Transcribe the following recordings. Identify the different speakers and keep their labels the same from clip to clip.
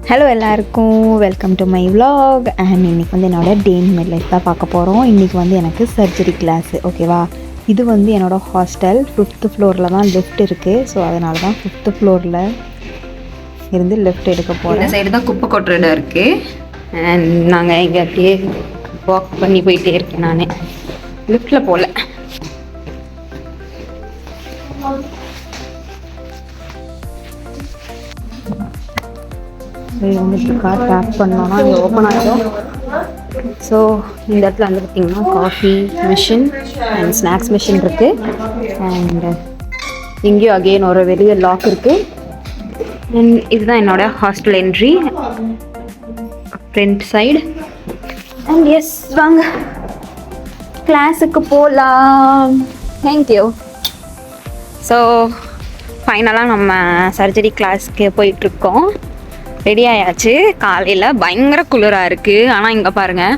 Speaker 1: Hello எல்லாருக்கும் welcome to my vlog. And இன்றைக்கி வந்து என்னோடய டே இன் மை லைஃப் தான் பார்க்க போகிறோம். இன்றைக்கி வந்து எனக்கு சர்ஜரி கிளாஸு, ஓகேவா? இது வந்து என்னோடய ஹாஸ்டல் 5th ஃப்ளோரில் தான் லிஃப்ட் இருக்குது. ஸோ அதனால தான் 5th ஃப்ளோரில் இருந்து லிஃப்ட் எடுக்க போகிறோம்.
Speaker 2: இந்த சைடு தான் குப்பை கொட்டுற இடம் இருக்குது. அண்ட் நாங்கள் இங்கே அப்படியே வாக் பண்ணி போயிட்டே இருக்கேன். நான் லிஃப்ட்டில் போகல.
Speaker 1: வந்துட்டு கார் டேப் பண்ணோன்னா இங்கே ஓப்பன் ஆகிடும். ஸோ இந்த இடத்துல வந்து பார்த்திங்கன்னா coffee machine and snacks machine இருக்குது. அண்ட் இங்கேயும் அகெயின் ஒரு வெளியே லாக் இருக்குது. அண்ட் இதுதான் என்னோடய hostel entry, front side. And yes, வாங்க கிளாஸுக்கு போகலாம். தேங்க்யூ. ஸோ ஃபைனலாக நம்ம சர்ஜரி கிளாஸ்க்கு போயிட்டுருக்கோம். ரெடி ஆயாச்சு. காலையில் பயங்கர குளிராக இருக்குது. ஆனால் இங்கே பாருங்கள்,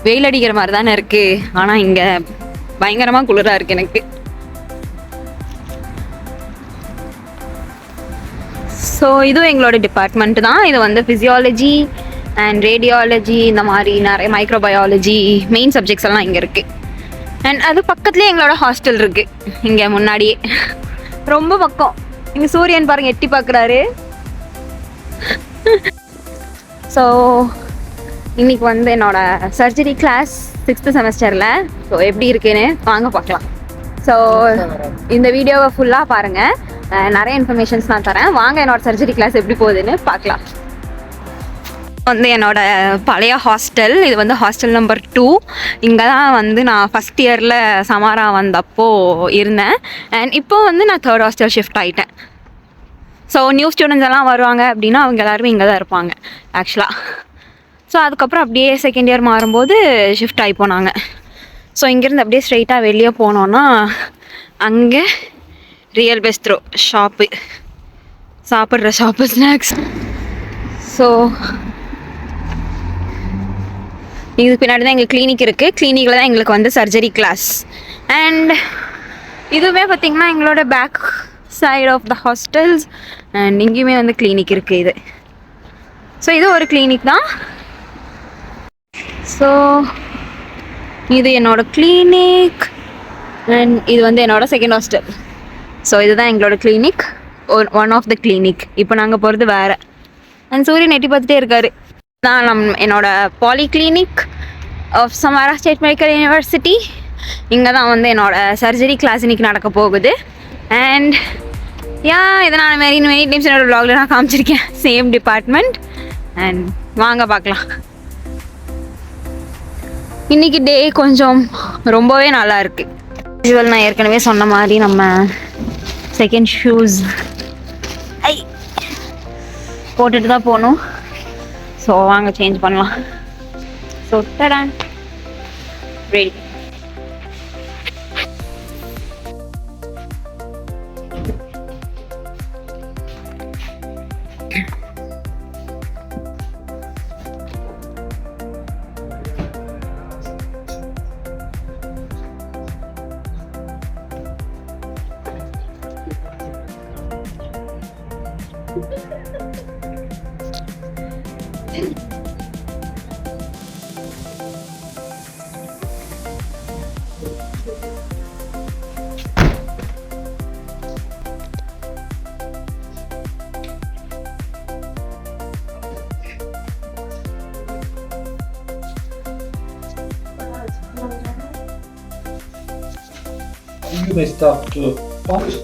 Speaker 1: வெயில் அடிக்கிற மாதிரி தானே இருக்குது. ஆனால் இங்கே பயங்கரமாக குளிராக இருக்குது எனக்கு. ஸோ இதுவும் எங்களோட டிபார்ட்மெண்ட் தான். இது வந்து ஃபிசியாலஜி அண்ட் ரேடியாலஜி, இந்த மாதிரி நிறைய மைக்ரோபயாலஜி மெயின் சப்ஜெக்ட்ஸ் எல்லாம் இங்கே இருக்குது. அண்ட் அது பக்கத்துலேயே எங்களோட ஹாஸ்டல் இருக்குது. இங்கே முன்னாடியே ரொம்ப பக்கம். இங்கே சூரியன் பாருங்கள் எட்டி பார்க்குறாரு. ஸோ இன்னைக்கு வந்து என்னோடய சர்ஜரி கிளாஸ் 6th செமஸ்டரில். ஸோ எப்படி இருக்குன்னு வாங்க பார்க்கலாம். ஸோ இந்த வீடியோவை ஃபுல்லாக பாருங்கள். நிறைய இன்ஃபர்மேஷன்ஸ் நான் தரேன். வாங்க என்னோடய சர்ஜரி கிளாஸ் எப்படி போகுதுன்னு பார்க்கலாம். வந்து என்னோட பழைய ஹாஸ்டல், இது வந்து ஹாஸ்டல் நம்பர் 2. இங்கே தான் வந்து நான் ஃபஸ்ட் இயரில் சமாரா வந்தப்போ இருந்தேன். அண்ட் இப்போ வந்து நான் 3rd ஹாஸ்டல் ஷிஃப்ட் ஆகிட்டேன். ஸோ நியூ ஸ்டூடெண்ட்ஸ் எல்லாம் வருவாங்க அப்படின்னா அவங்க எல்லாருமே இங்கே தான் இருப்பாங்க ஆக்சுவலாக. ஸோ அதுக்கப்புறம் அப்படியே செகண்ட் இயர் மாறும்போது ஷிஃப்ட் ஆகி போனாங்க. ஸோ இங்கேருந்து அப்படியே ஸ்ட்ரைட்டாக வெளியே போனோன்னா அங்கே ரியல் பெஸ்ட்ரோ ஷாப்பு, சாப்பிட்ற ஷாப்பு, ஸ்நாக்ஸ். ஸோ இது பின்னாடி தான் எங்கள் கிளினிக் இருக்குது. கிளினிக்கில் தான் எங்களுக்கு வந்து சர்ஜரி கிளாஸ். அண்ட் இதுவுமே பார்த்திங்கன்னா எங்களோட back side of the hostels. And இங்கேயுமே வந்து கிளினிக் இருக்குது இது. ஸோ இது ஒரு கிளினிக் தான். ஸோ இது என்னோட கிளினிக். அண்ட் இது வந்து என்னோட செகண்ட் ஹாஸ்டல். ஸோ இதுதான் எங்களோட clinic, one of the clinic. இப்போ நாங்கள் போகிறது வேறு. அண்ட் சூரியன் எட்டி பார்த்துட்டே இருக்காரு. தான் என்னோட polyclinic of Samara state medical university. இங்கே தான் வந்து என்னோடய சர்ஜரி கிளாஸ் இன்றைக்கி நடக்க போகுது. அண்ட் இதை நான் மெனி டைம்ஸ் என்னோடய வ்ளாகில் நான் காமிச்சிருக்கேன். Same department. அண்ட் வாங்க பார்க்கலாம். இன்றைக்கி டே கொஞ்சம் ரொம்பவே நல்லா இருக்குது. யூஸ்வல் நான் ஏற்கனவே சொன்ன மாதிரி நம்ம செகண்ட் ஷூஸ் போட்டுட்டு தான் போகணும். ஸோ வாங்க சேஞ்ச் பண்ணலாம். ஸோ தரேன் ready.
Speaker 3: You may start to punch,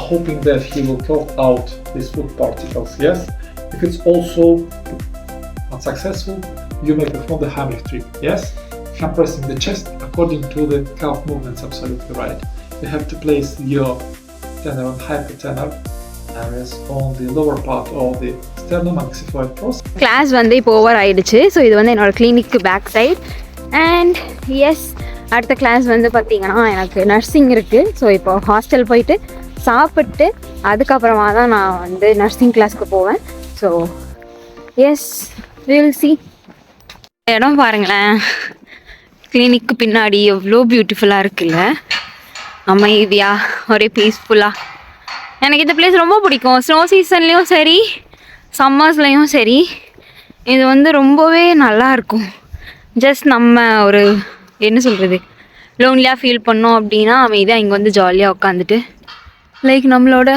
Speaker 3: hoping that he will throw out these food particles, yes? If it's also unsuccessful, you may perform the Heimlich trick, yes? Compressing the chest according to the calf movements, absolutely right. You have to place your tenor and hypertenor areas on the lower part of the sternum and xiphoid process.
Speaker 1: Class வந்து இப்போ over ஆயிடுச்சு. So இது வந்து என்னோடய கிளினிக்கு back side. And yes, அடுத்த class வந்து பார்த்திங்கன்னா எனக்கு நர்சிங் இருக்குது. ஸோ இப்போ ஹாஸ்டல் போயிட்டு சாப்பிட்டு அதுக்கப்புறமா தான் நான் வந்து நர்சிங் கிளாஸ்க்கு போவேன். So yes, will see. இடம் பாருங்களேன், கிளினிக்கு பின்னாடி எவ்வளோ பியூட்டிஃபுல்லாக இருக்குல்ல, அமைதியாக ஒரே பீஸ்ஃபுல்லாக. எனக்கு இந்த பிளேஸ் ரொம்ப பிடிக்கும். ஸ்னோ சீசன்லேயும் சரி, சம்மர்ஸ்லேயும் சரி இது வந்து ரொம்பவே நல்லா இருக்கும். ஜஸ்ட் நம்ம ஒரு என்ன சொல்கிறது லோன்லியாக ஃபீல் பண்ணோம் அப்படின்னா அமைதியாக இங்கே வந்து ஜாலியாக உட்காந்துட்டு லைக் நம்மளோட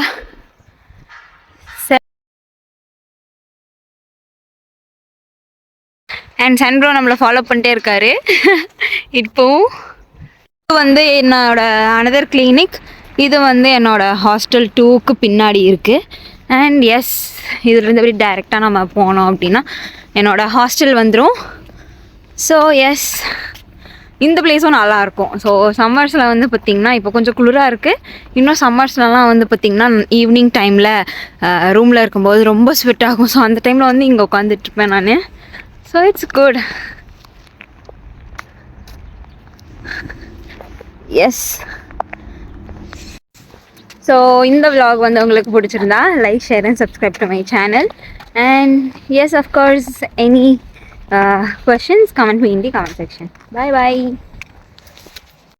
Speaker 1: அண்ட் சன்ப்ரோ நம்மளை ஃபாலோ பண்ணிட்டே இருக்காரு. இப்போது வந்து என்னோட அனதர் கிளினிக், இது வந்து என்னோட ஹாஸ்டல் 2க்கு பின்னாடி இருக்குது. அண்ட் எஸ் இதுலேருந்து அப்படி டைரெக்டாக நம்ம போனோம் அப்படின்னா என்னோட ஹாஸ்டல் வந்துடும். ஸோ எஸ் இந்த பிளேஸும் நல்லாயிருக்கும். ஸோ சம்மர்ஸில் வந்து பார்த்திங்கன்னா இப்போ கொஞ்சம் குளிராக இருக்குது. இன்னும் சம்மர்ஸ்லலாம் வந்து பார்த்திங்கன்னா ஈவினிங் டைமில் ரூமில் இருக்கும்போது ரொம்ப ஸ்வெட் ஆகும். ஸோ அந்த டைமில் வந்து இங்கே உட்காந்துட்ருப்பேன் நான். So it's good. Yes so இந்த vlog வந்து உங்களுக்கு பிடிச்சிருந்தா like share and subscribe to my channel. And yes of course any questions comment me in the comment section. Bye bye.